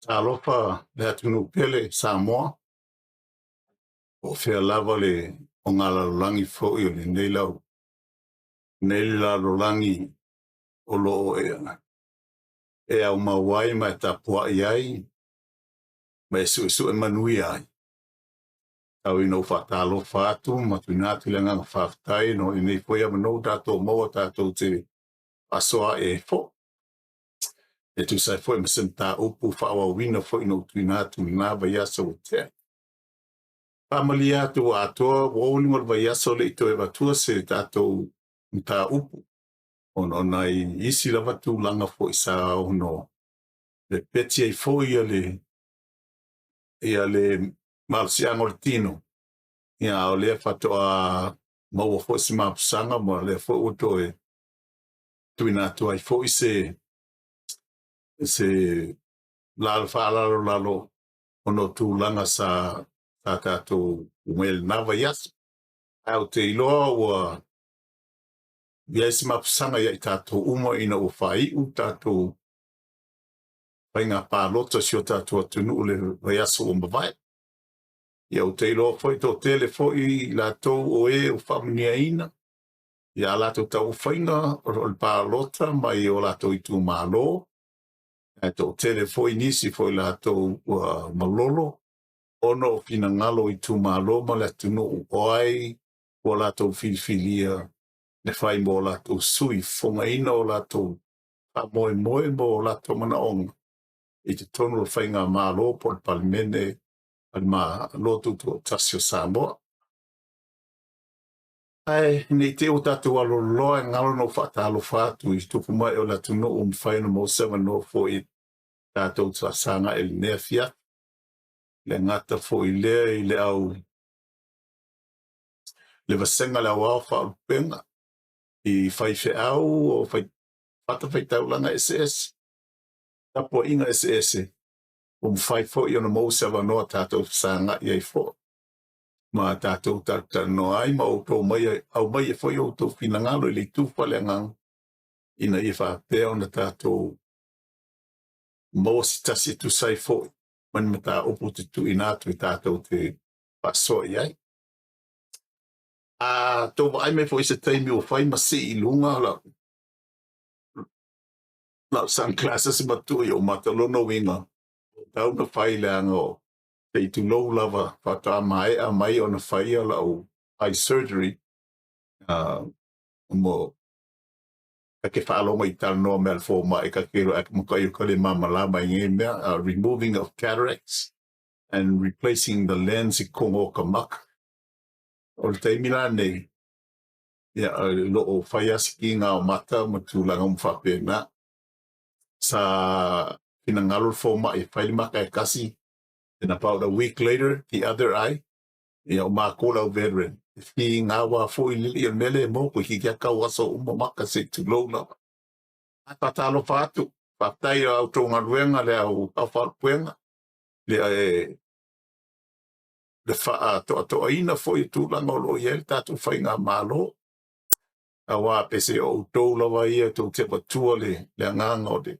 Alofa le atunu pele Samoa o fea lava le o ngala lolangi fo i o le neila lolangi o loo e au mawai ma e tapua iai ma e su e manui ai au ino whata alofa atu ma tuinatu le nganga whaftai no i nei poia mano tato maua tato te asoa e fo e tu sai fo e masenta upu whawa wina fo ino tuinatu na vayasa o te Pamalia tu atoa woni mo vai aso le to eva tua se tato mta upu ono nai isi lava tu langa fo isa ono le peti ai fo ia le malsiano latino ia o le fato a mo fo si mapsanga mo le fo uto e tuina tu ai fo se la fa lalo ono tu langa sa tato wel nava yas au te iloa wa Yes, mapsanga ia i tātou uma ina o whai u tātou painga pālota si o tātou atunu o le vaiaso o mawai. Ia o te iloa fwoi tō tele fwoi lātou o e o whamunia ina. Ia lātou tau whainga o le pālota mai o lātou i tū mālo. Ia tō tele fwoi nisi fwoi lātou malolo. Ono o fina ngalo i tū mālo ma le atunu o ai o lātou filifilia. Le fai mo lato sui fonga ina o lato a moe mo lato mana onga. I te tonu o whainga mālo po le palimene al mā lotu to tasio Samoa. Ai, nei te o tatu alo loa ngalo no whaatalo whātu i tupu mai o lato no o mwhaina mo 7 no fo i tātou sanga e le nea fia. Le ngata fo i lea i le au le vasenga le au whaalupenga. I fai fe au o fai pata fai taulanga SS. Tapo inga SS. Fai fo i ona mou sewa noa tātou sanga i ai fo. Ma tātou tātou no ai ma o tō mai au mai e fo i o tō finangalo i le tūwha le ngang. Ina i wha pēo na tātou mou si tasi tu sai fo. Mani ma tā opu te tu inatu i tātou te paso i ai. Tō wa ai me fo i se teimi o fai ma si i lunga la sunglasses ma tu i o matalono winga. Tau na whai le anga o te i tu low lava whata mai a mai o na whai a la o eye surgery. Mo ka ke whaalonga i tala noa mea fo mai ka kero ak muka i kale mama lama i nge mea removing of cataracts and replacing the lens i kongo ka maka. O le taimila nei lo o whai asiki ngā o mata ma tūlanga mwhape na sa pinangalo fo mai whai maka e kasi. And about a week later, the other eye, o mākola o veteran. If he ngā wā fo i lili o mele mo, ko hi kia kau aso umamaka se tu lona. A patalo whātu, whātai au tōnga ruenga le au whāpuenga. Le wha toa ina fo i tūlanga o lo iel tātu whai ngā mālo. A wā pese o tōlawa ia tō te patua le nganga o le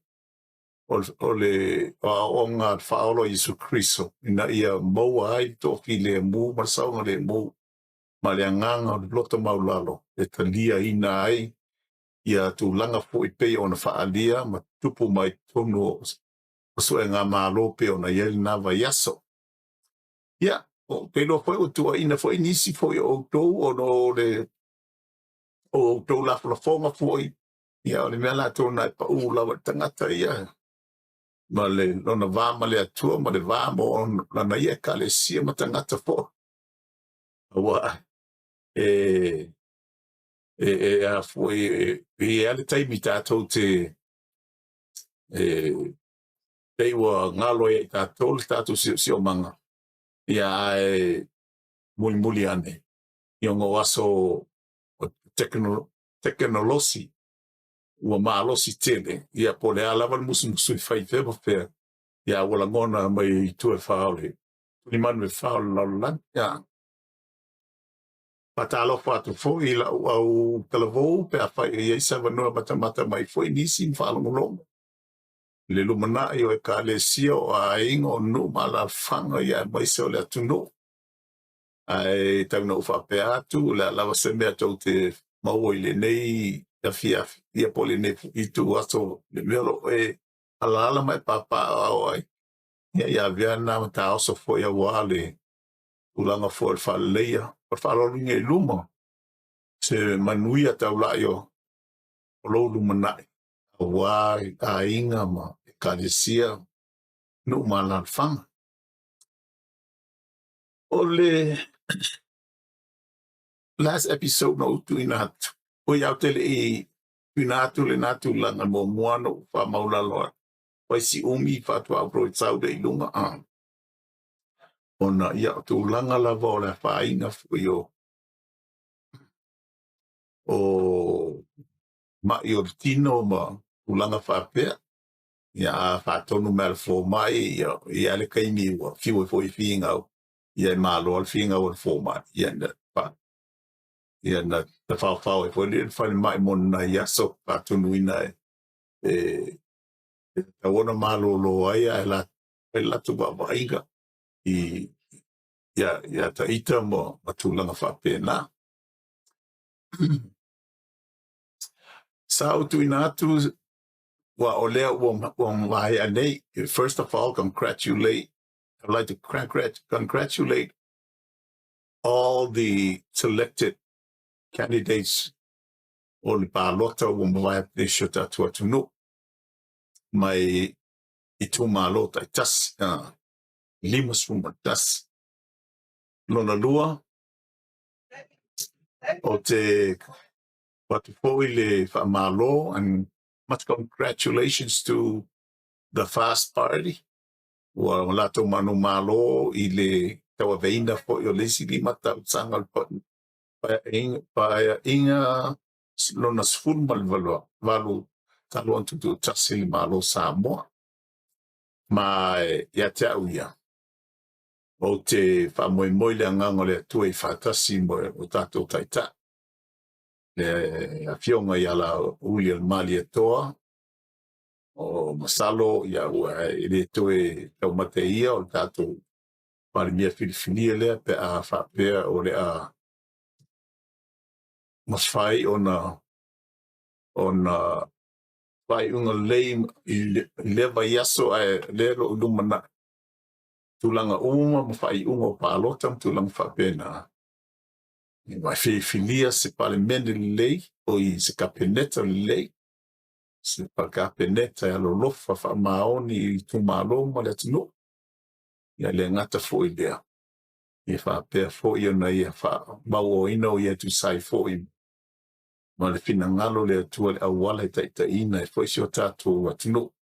o ngā whaolo Isu Kristo. Ina ia maua ai tō ki le mū, masaunga le mū, ma le nganga o le loto maulalo. E talia ina ai, ia tū langa fo i pei o na whaalia, ma tupu mai tonu o so e ngā mālo pe o na ieli nā vaiaso. Ia, o peilo fo o tua ina fo i nisi fo i o tō o no le o tō lafolafonga fo i. Ia, o le mea la tō nai pa lawa tangata ia. Ma le lona vā ma le atua ma le vā mo lana ia ka le sia ma tangata fo. Awa a fo ale taimi tātou te teiwa ngalo e tātou tātou si o manga. Ia muli ane. Iongo aso teknolosi ua maalosi tele ia po le alava le musumusu i faifema pea ia ua lagona mai tue faole tulimanu e faole lalolani ia patalofa atu fo'i la au talavou pe afai iai savanua matamata mai fo'i nisi faalogologo le lumana'i o ekalesia o aiga o nuu malalafaga ia e maise o le atunuu ae tauna'u fa'apea atu le alava se mea tou te maua i lenei afiafi ia po lenei itu aso le mea lo'o e alaala mai papa'ao ai ia ia avea na mataoso fo'i auā le ulaga fo'i le fa'aleleia o le fa'alologiga i luma se manuia taula'i o lou lumana'i auā aiga ma ekalesia nu'u malalafaga o le last episode no tuina atu o iau tele i tuina atu le natu langa mo moano fa maulaloa pai si umi fa tu apro saude i lunga ona ia tu langa la vola fa inga fu o ma io tino ma ulanga fa pe ia fa tonu mel fo mai ia le kai ni wa fiu fo i finga ia malo al finga o fo mai ia ia na te whawhau e fwere whare mai mona ia so patunu ina e tawana malo lo ai e la tu wa inga i ia ta ita mo matulanga whapena sa utu ina atu wa o lea wa mai anei first of all I'd like to congratulate all the selected candidates o le palota o mawai te shota tua tunu mai i tu malota i tas lima suma tas lona lua o te patufoi le whamalo and much congratulations to the Fast Party wa lato manu malo i le tawa veina fo i o lesi lima tau sanga pa inga lona sfun valu talo antu tu tasili malo Samoa ma ia te auia o te whamoimoi le anganga le tue i whatasi mo o tatou taita le fionga i ala uli al mali e toa o masalo ia ua i le tue tau mate ia o tatou parimia filifinia lea pe a whapea o le a masfai ona vai unga lei i leva yaso ai lero lumana tulanga uma mafai unga palota tulanga fapena vai filia se palemende lei o i se kapeneta lei se kapeneta ya lolofa fa maoni i tumalo ma le tunu ya le ngata fo idea e fa pe fo i na ia fa mau ino ia tu sai fo i ma le fina ngalo le tua le awala ta ina e foi sio tatu atino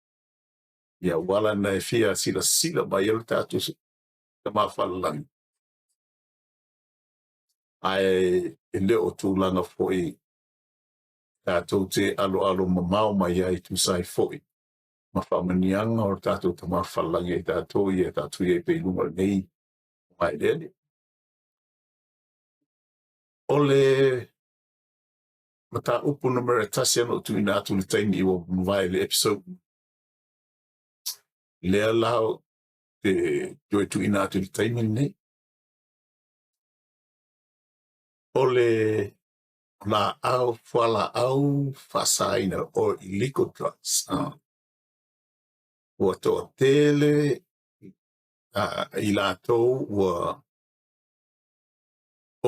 ia wala na e fia sila ba yel tatu te mafalang ai ele o tu langa foi tatu te alo mamau mai ai tu sai foi ma fa manianga o tatu te mafalang e tatu ye pe lunga nei mai dele ole mata upu numero tasia no tu ina tu le taimi o vai le episode le lao te joe tu ina tu le taimi nei ole la au fala au fasaina o illegal drugs o to tele i la to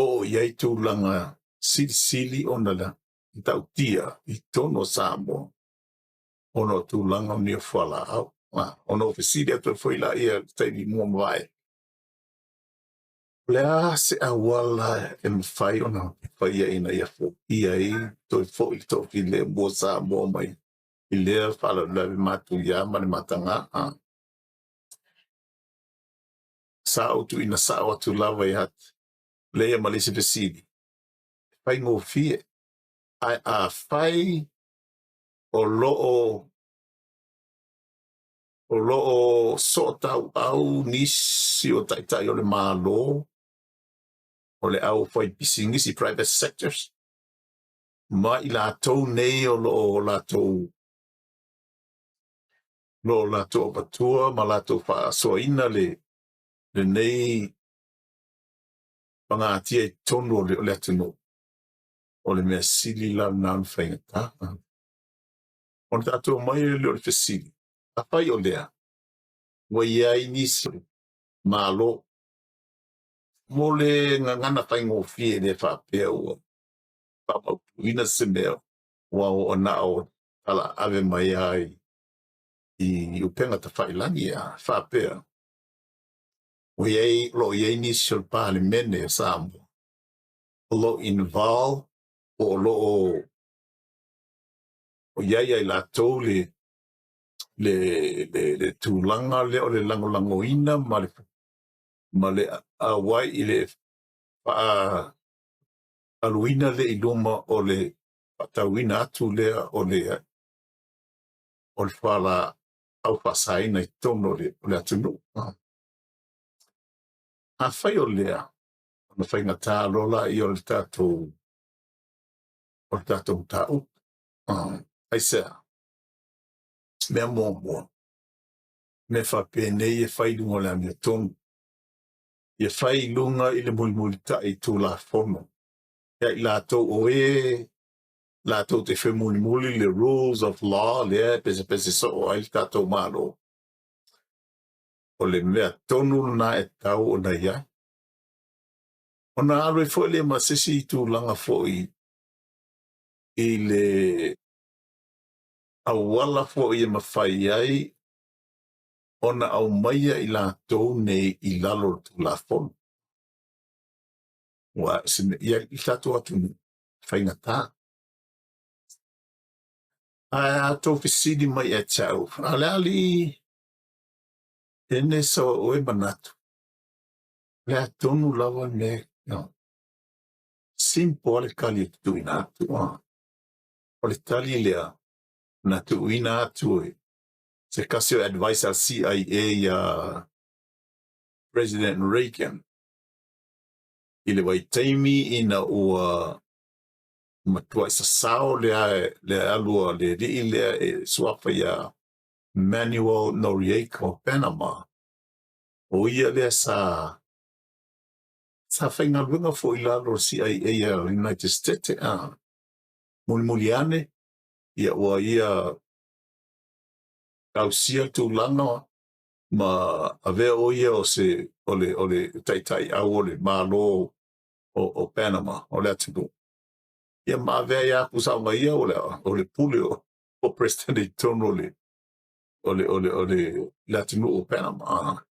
o yai tu langa sili ona la tautia i tono Samoa ono tu langa ni fala au ono ofisidi to foi la ia taimi mo vai lea se awala e mwhai ona whai ina ia fo ia i toi fo i to ki le mo Samoa mai i lea whala lawe matu ia mani matanga sa autu ina sa watu lawa i hat lea malisi vesidi whai ngō fie ai a whai o lo'o so'otau au nisi o taitai o le mālō o le au fai pisigisi private sectors ma i lātou nei o lo'o lātou patua ma lātou fa'asoaina le nei pagatia i tonu o le atunuu o le mea sili launa faigatā o le tatou mai le o le fesili afai o lea ua iai nisi mālō mo le gagana faigofie le fa'apea ua fa'amautuina se mea ua o ana'o ala ave mai ai i upega tafa'ilagi a fa'apea ua iai lo'o iai nisi o le palemene o Samoa o lo'o involve o lo'o o iai ai latou le tulaga lea o le lagolagoina ma le auai i le fa'aaluina le i luma o le fa'atauina atu lea o le fa'ala au fa'asaina i tonu o le atunuu afai o lea ona faigatā lola i o le tatou tā'upu aisea mea muamua me fa'apea nei e fai luga o le amia tonu ia fai luga i le mulimuli ta'i tulafono ia i latou oe latou te fe mulimuli le rules of law lea pesepese so'o ai le tatou mālō o le mea tonu na e tau ona ia ona alo e fo'i le masisi i tulaga fo'i i le auala fo'i e mafai ai ona au maia i latou nei i lalo le tulafono ua ia i tatou atu faigatā a tou fesili mai e tau aleali ene sa oe manatu le atonu lava me simpo ale kali e tutuina atu o le tali lea na tuuina atu se kasi o advice al CIA ia President Reagan i le waitaimi ina ua matua i sasao le alua le li'i lea e suafa ia Manuel Noriega o Panama o ia lea sa whaingaluenga fo i lalo CIA a United States mulimuli ane ia ua ia kausia tūlanga ma avea o ia o le taitai au o le mālō o Panama o le atunuu ia ma avea ia kusanga ia o le pule o President i tono o le atunuu o Panama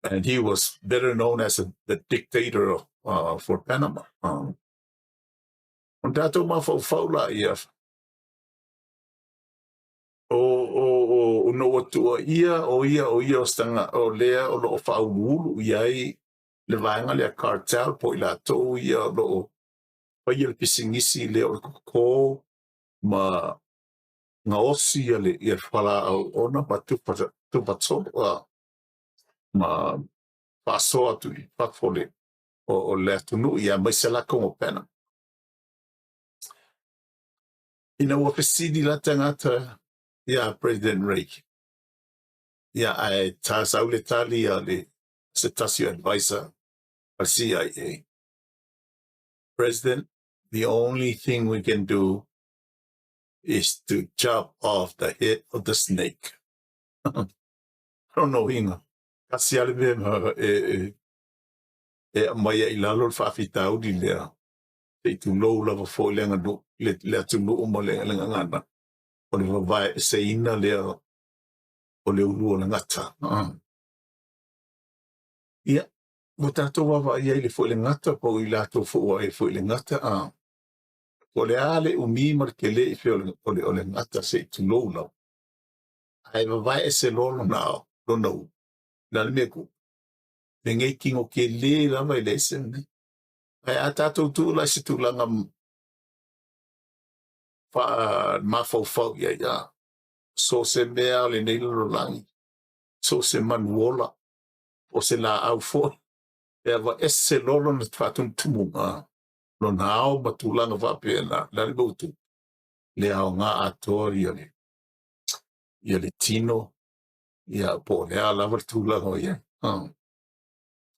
and he was better known as the dictator for Panama on tatou mafaufaula ia o no atua ia o stanga o lea o loo whaululu iai le vaenga lea cartel po i latou ia o loo paia le pisingisi lea o le koko ma nga osi ia le whala au ona ma tupatsoa ma pasoa tu i pakfole o le atunu ia mai se lako o pena ina ua pesidi la tangata ia President Reagan ia ai tasau le tali a le se tasio advisor a CIA President, the only thing we can do is to chop off the head of the snake. I don't know hinga. Kasi ale me maya ilalo whawhitau di lea. Te tu low lava fo lenga do le atu no o lenga ngana. O le vai se ina lea o le ulu o ngata. Ia, mo tato wawa ia ile fo le ngata po i lato fo wa e fo le ngata o le ale umi markele i fo o le ngata se tu low law. Ai vai se lolo now, don't know. Na le meku. Me ngai kingo ke le lava i lesen ne. Ai a tato tu la se tu langa mafau ia so se mea le nei langi so se manuola o se la au fo e va esse lolo na fatun tumunga no nao matulanga va pena la ributu le au nga atori ia le tino ia po le ala vertulanga o ia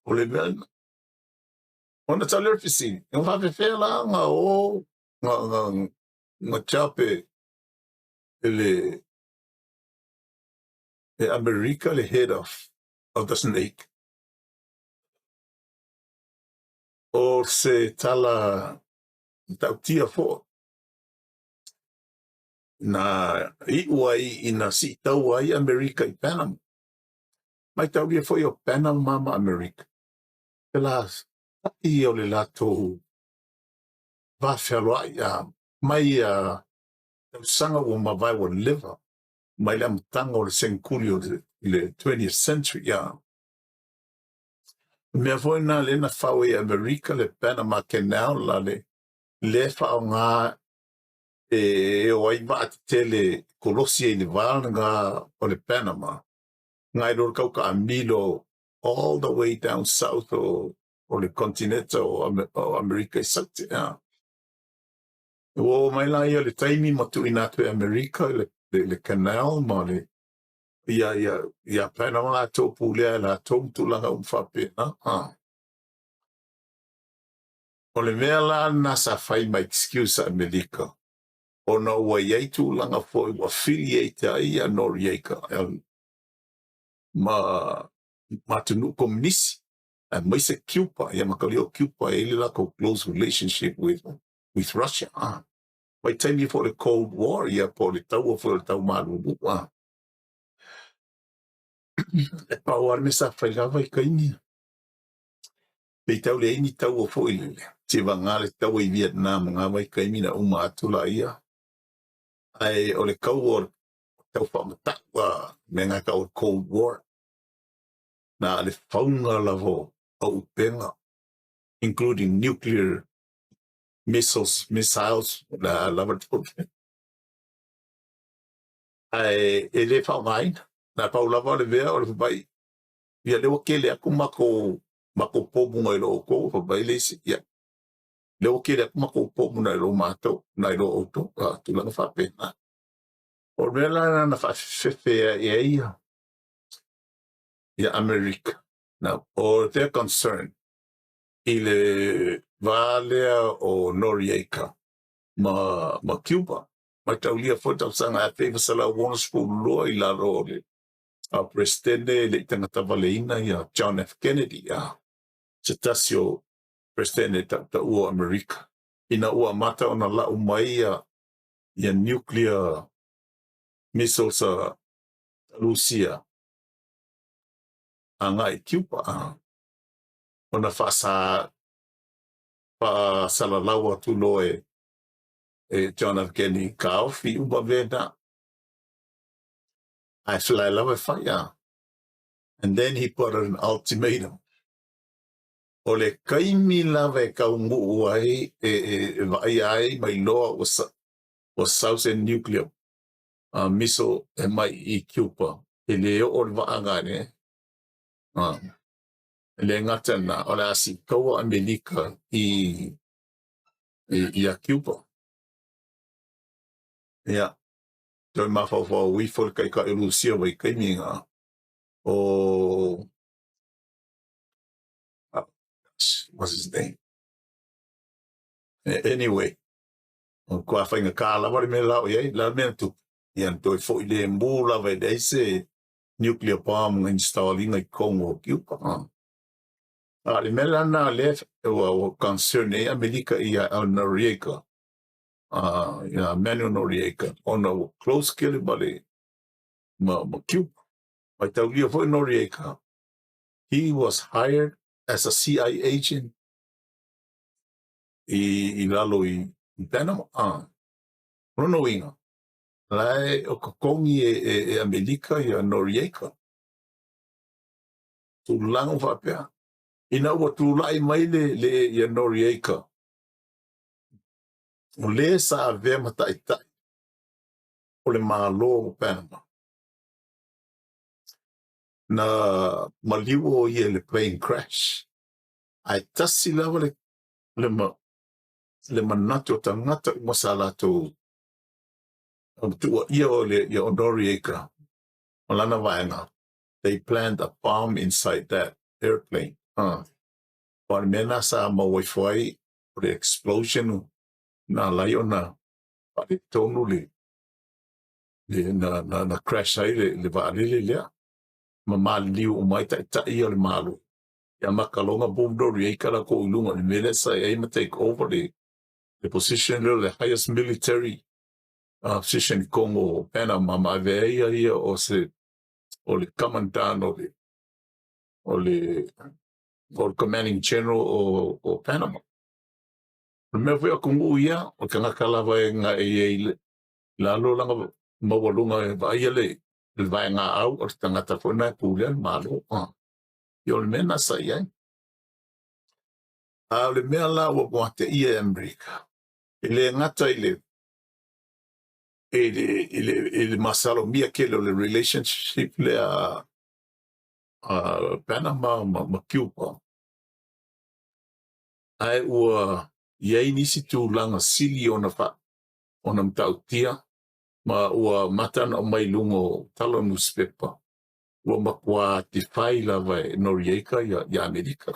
o le mea ona taler fisi e va fela nga o nga chape ele America le head of the snake o se tala tautia fo na i uai ina si tau ai America i Panama mai tau ia fo i o Panama mama America pelas i o le lato va felo ai mai tau sanga o mawai o liver mai le amtanga o le senkulio le 20th century mea foi na le na fau i America le Panama Canal la le fao ngā o ai va tele kolosi i le nga o le Panama ngai lor kau ka amilo all the way down south o le continente o America i sakte o mai la ia le taimi matu inatu e America le canal ma le ia Panama la tō pūlea la tō mtulanga umwhapena o le mea la nasa fai ma excuse America o na ua iai tūlanga foi wa affiliate ai a Noriega ma tunu komunisi mai se Cuba ia makalio Cuba ele la ko close relationship with Russia mai taimi for the Cold War ia po le tau for le tau malubu e pau arme sa fai lava i kaini pe tau le ini tau o foi le te wanga le tau i Vietnam ngā mai kaimi na uma atula ia ai o le kau o tau whamatakwa me ngā kau Cold War na le whaunga lavo au penga including nuclear missiles la lava tuke ai e le whaungain na pau lava le vea o le whabai ia lewa ke le aku mako pomunga i lo ko whabai le si ia lewa ke le aku mako pomunga i lo mato na i lo auto tulanga whapena o mela na whawhewhe ia America now or their concern i le valea o Noriega ma Cuba ma taulia fo tau sanga a te vasala wonas po loa i la role a presidente le tangata valeina ia John F. Kennedy se tasio presidente ta ua America ina ua mata ona la umai ia nuclear missiles Rusia anga i Cuba ona fasa pa salalawa tu loe John F. Kennedy ka fi uba vena I fly love fire and then he put an ultimatum ole kaimi lave ka ungu ai vai ai mai loa was Southern nuclear missile e mai i Cuba ele o vaanga ne le ngata na ola si kaua America i a Cuba Toi mawhawhaw wifol kai ka Rusia wai kai minga o what's his name anyway ko a whainga ka lawa me lau iei la mea tu ian toi fo i le mbula vai dei se nuclear bomb installing i Congo Cuba le mea na le o concern e America ia al Noriega Manuel Noriega on a close kill bale ma Cuba mai tau lia fo Noriega he was hired as a CIA agent i lalo i Panama rono inga lai o kakongi e America i a Noriega tu lango whapea ina ua tu lai mai le i a Noriega O le sa avea mataitai o le malo o Panama. Na maliu o ia le plane crash. Ai tasi lava le manatu o tangata o masalato tua ia o le ia o Noriega. O lana vaenga. They planned a bomb inside that airplane. O mena sa mawaifuai o le explosion na lai o na pari tonu na crash ai le vaalele lea. Ma maliu o mai tai o le malu. Ia makalonga boom Noriega la ko ilunga le mele sa ia ima take over the position le highest military position i Congo Panama ma veia ia o le commandant o le commanding general o Panama. Me vea kungu ia o kanga kalava e nga e lalo langa mawalunga e vai le vai nga au o tangata fona pulia malo. Yo le mena sa ia. Le mea la o moate ia Amerika. Ele ngata ele masalo mia kele le relationship le Panama ma Cuba. Ai ua iai nisi tu langa sili ona mtautia ma ua matana o mai lungo talo newspaper. Ua makua tifai lava e Noriega ya Amerika.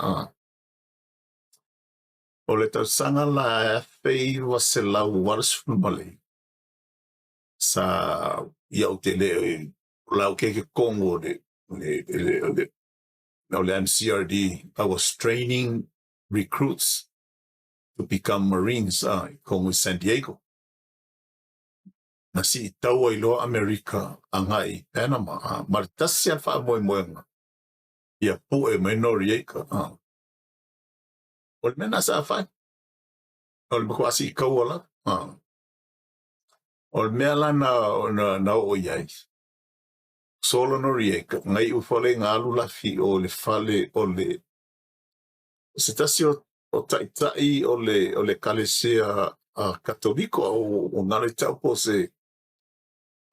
O le tausanga la fei wa se lau warasunu malei. Sa iau te le lau keke Congo le MCRD. I was training recruits to become Marines Congo San Diego. Nasi tau ai loa Amerika angai Panama. Maritasi alfa moenga. Ia pu e mai Noriega. O le mena sa fai. O le makuasi i kauala. O le mea la na o iai. Solo Noriega. Ngai ufale ngā alu lafi o le fale o le se tasi o taitai o le kalesea katoliko o ngare tau po se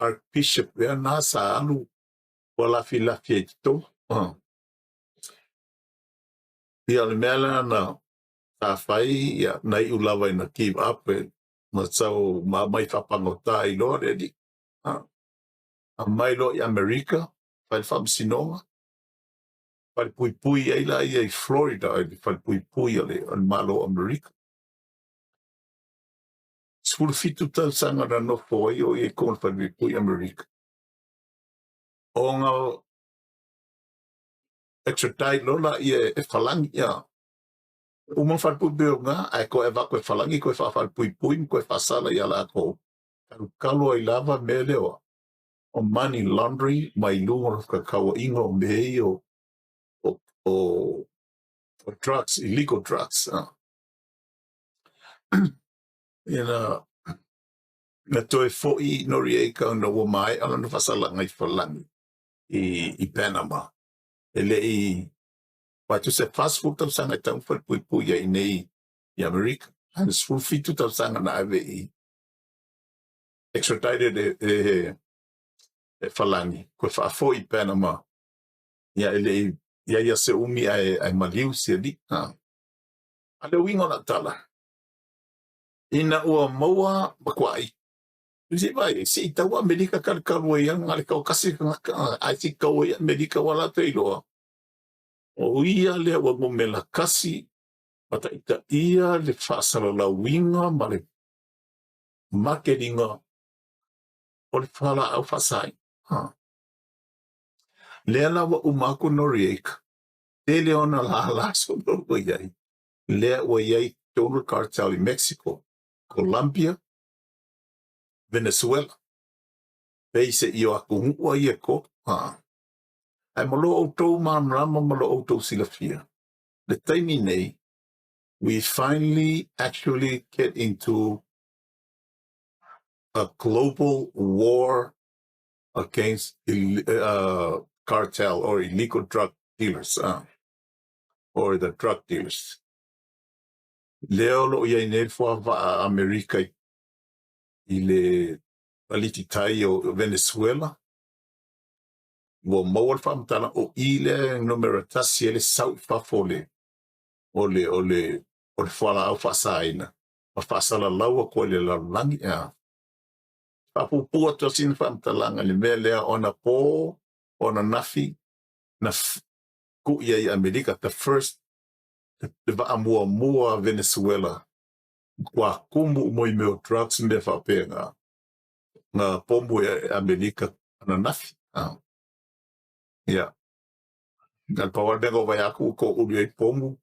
Archbishop ea nā sa alu o lafi e tito. Ia le mea la na ta fai ia nai ulawa ina give up ma tau mai whapangota i loa redi. A mai lo i Amerika, fai whamsinonga. Fai pui ai la i Florida, fai pui ale an malo Amerika. Skulu fitu tau sanga na no fo i o i kon fai pui Amerika. O ngā extradite lola i e whalangi ia. Uma fai pui beo ngā, ai ko e wako e whalangi, ko e whafai pui, ko e whasala i ala ko. Kalo ai lava mele o money laundering, mai lunga ka kawa inga o mei o drugs, illegal drugs. Na toe fo'i Noriega na ua mai ala na fasala ngai whalangi i Panama. Ele i waitu se fast food tau sanga i tau pui i nei i Amerika. Hana sfuru fitu tau sanga na ave i extradited e whalangi. Koe whaafo i Panama. Ia ele ia se umi ai maliu se li. Ale wingo na tala. Ina ua maua makwai. Si vai, si tawa Amerika kalkalu yang ngale kau kasi ai si kau Amerika wala te iloa. O ia le wa momela kasi mata ita ia le fasala la winga male marketinga o le fala au fasai. Le la wa umako Noriega. Tele ona la so no yai. Le wa yai total cartel in Mexico, Colombia, Venezuela. Peise i aku hua i ko. Ai malo o tau manrama malo o tau silafia. The taimi nei, we finally actually get into a global war against cartel or illegal drug dealers, or the drug dealers. Leo lo ia nei fo Amerika le palititai o Venezuela. Wo mawal whamtala o ile numero tasi ele sau fafole ole whala au whasaina. Ma whasala laua ko le lalangi a. Papupua tosin whamtalanga le mea lea ona po, ona nafi, na ku ia i Amerika, the first, le va mua Venezuela. Kwa kumu moi meo drugs me whapenga. Nga pombo e Amerika ana nafi. Yeah. Ngal pawal dengo vai aku ko uli ai pombo.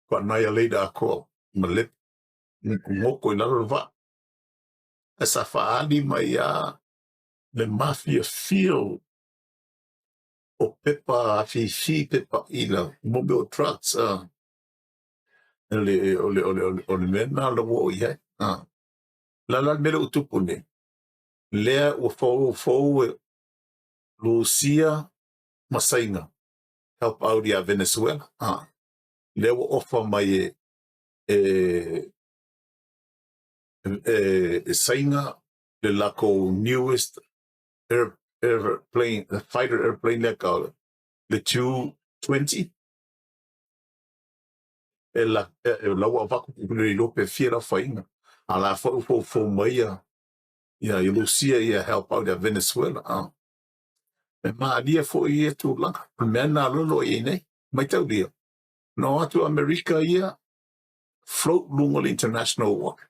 Kwa naya leida ako malip. Ngoko ilalo va. Esa faali mai le mafia feel o pepa fi pepa ila mobile trucks ole mena lo wo ia la mele utupune lea o fo Lucia Masainga help out ya Venezuela lea o offer mai Sainga le lako newest airplane fighter airplane like the 220 la wa va ku le lope fiera fainga ala fo maia ya Lucia ya help out ya Venezuela e ma dia fo ia tu la mena lolo ine mai tau dia no atu America ia float lungo international water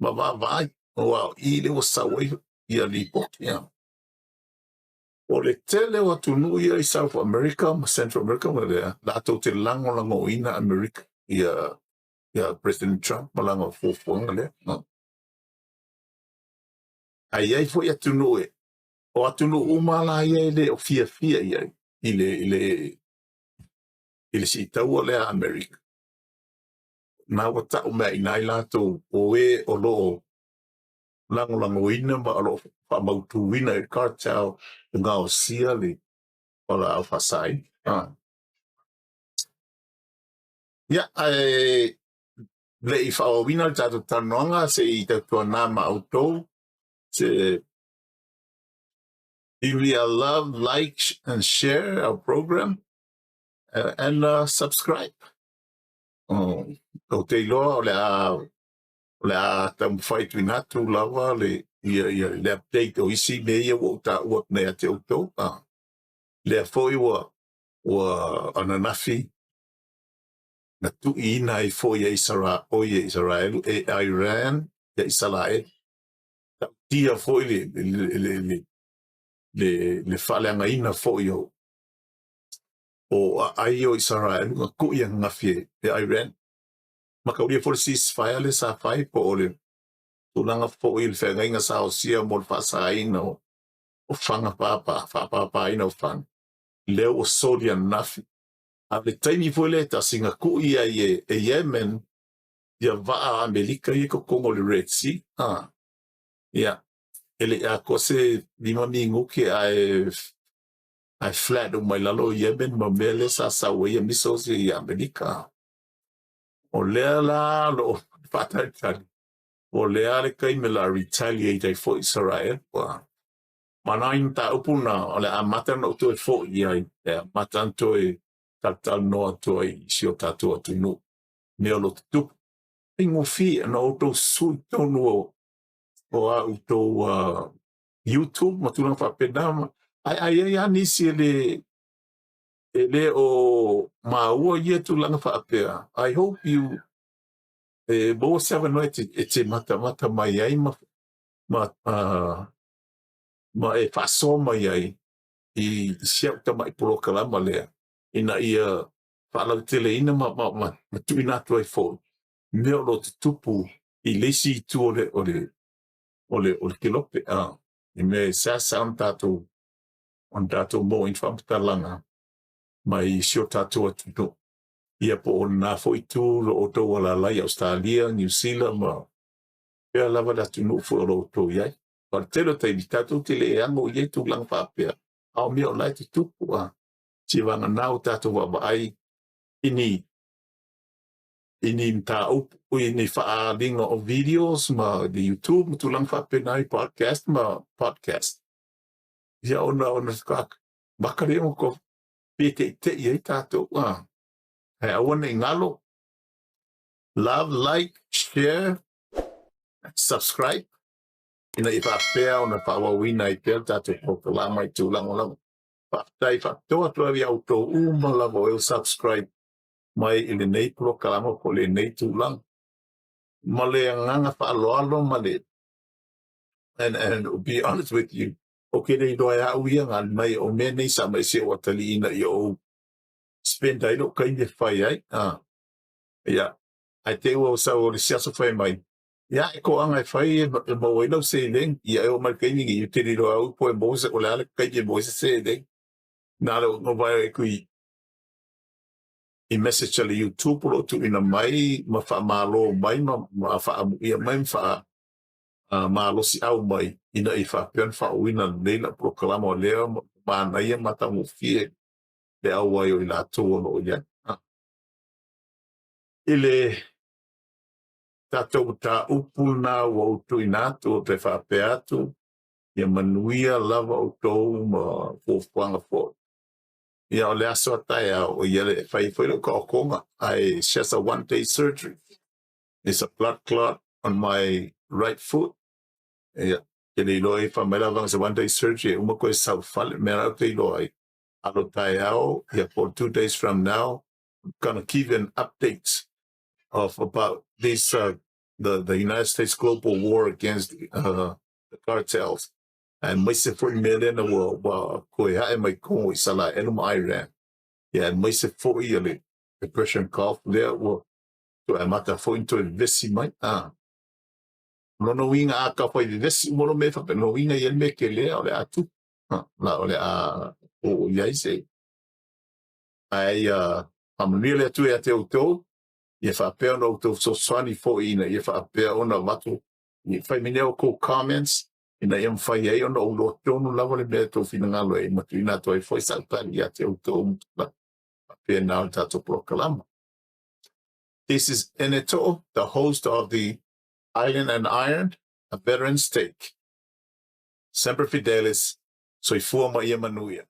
ma va vai wow ile o sawai ia lipo ya o le tele o tunu ia i South America ma Central America ma le la to te lango ina America ia President Trump malanga fo ngale ai foi atunu o atunu umala ia le o fia ia ile si tau le America na wata o mai nai la to o lo lango ina ma lo fa mautu wina e cartel nga o sia le ola alpha side ya le i fa o wina tato tanonga se i tato nama auto se if you love, like and share our program and subscribe o te iloa o le a tam fight winatu lava le le update o isi me ia o ta o ne te auto le foi o ananafi na tu ina i foi Israel e Iran e Israel tia foi le faleanga ina foi o ai o Israel nga ku ia ngafi e Iran makauria for ceasefire le sa fai po ole tulanga foi le fenga inga sa o sia mo fasa ina o fanga papa ina o fanga le o solia nafi a le taimi foi le ta singa ku ia e Yemen ia va Amerika i ko Kongo le Red Sea ia ele a kose lima mingu ke ai flat o mai lalo Yemen ma mele sa ia misos i Amerika o lea la lo fatatali o lea le kai me la retaliate ai fo Israel mana inta upuna o le amata no to fo ia matanto e tal no to i sio tato tunu ne o tu ingofi no to su to no o auto YouTube matuna fa pedama ai nisi ele o maua ia tu langa fa apea I hope you bo seven no ete mata mai ai ma e faso mai ai i sia ta mai pro kalama lea ina ia fala tele ina ma tu ina tu ai fo me lo tupu i lesi tu ole kilope i me sa on tato mo in fam talanga mai sio tato atu ia po na fo itu lo oto wala lai Australia New Zealand ma ia lava da tu no fo lo to ia per telo te invitato te le ango ia tu lang fa pe au mio lai tu ci vanga nau tato wa ai ini ini taupu ini faalinga o videos ma di YouTube tulang fapenai podcast ma podcast. Ya ona skak bakari mo ko pete te ye tato Hey, awana ingalo. Love, like, share, subscribe. Ina ipapea ona pawawina ipea tato proklama itulang Paktai faktor tu ya auto lava oil subscribe mai ili nei proklama ko le nei tulang. Male nganga fa alo male. And to be honest with you, okay they do ya uia ngan mai o me nei sa mai se o tali ina yo spend ai no kai de fai ai. Yeah. I think we'll say well the siasa fai mai. Ya ko anga fai mo we no se len ya o mal kai ni you tiri do au po mo se o la kai de mo se len. Na no vai kui I message ala YouTube lo tu ina mai ma fa malo mai ma fa ia mai fa malo si au mai ina I fa pen fa wina leila proclama leo ma na ia mata mo fie le au ai o ila to no ya ile tato ta upuna wo tu ina to te fa peatu ia manuia lava o to ma fo fanga fo ia o le aso taia o ia le fai foi lo ko konga it's just a 1-day surgery. It's a blood clot on my right foot. Yeah. Kini loi fa mela vang sa 1-day surgery. Umako sa fal mera te loi. Alo tayao. Yeah, for 2 days from now, I'm gonna give an update of about this the United States global war against the cartels. And may se for million the world ko ya mai ko sala eno Iran. Yeah, and may se for yearly depression cough there wo to amata for into investi mai no winga a ka fai vesi mono me fa no winga yel me ke le ole atu la ole o ya ise ai amrile tu ya te auto ye fa pe no auto so swani fo ina ye fa pe ona watu ye fai mineo ko comments ina yam fai ai ona o tonu lava le beto fina ngalo e matina to ai foi saltar ya te auto pe na tato proclama. This is Eneto, the host of the Island and Iron, a veteran's take. Semper Fidelis, soy Fuama Manuel.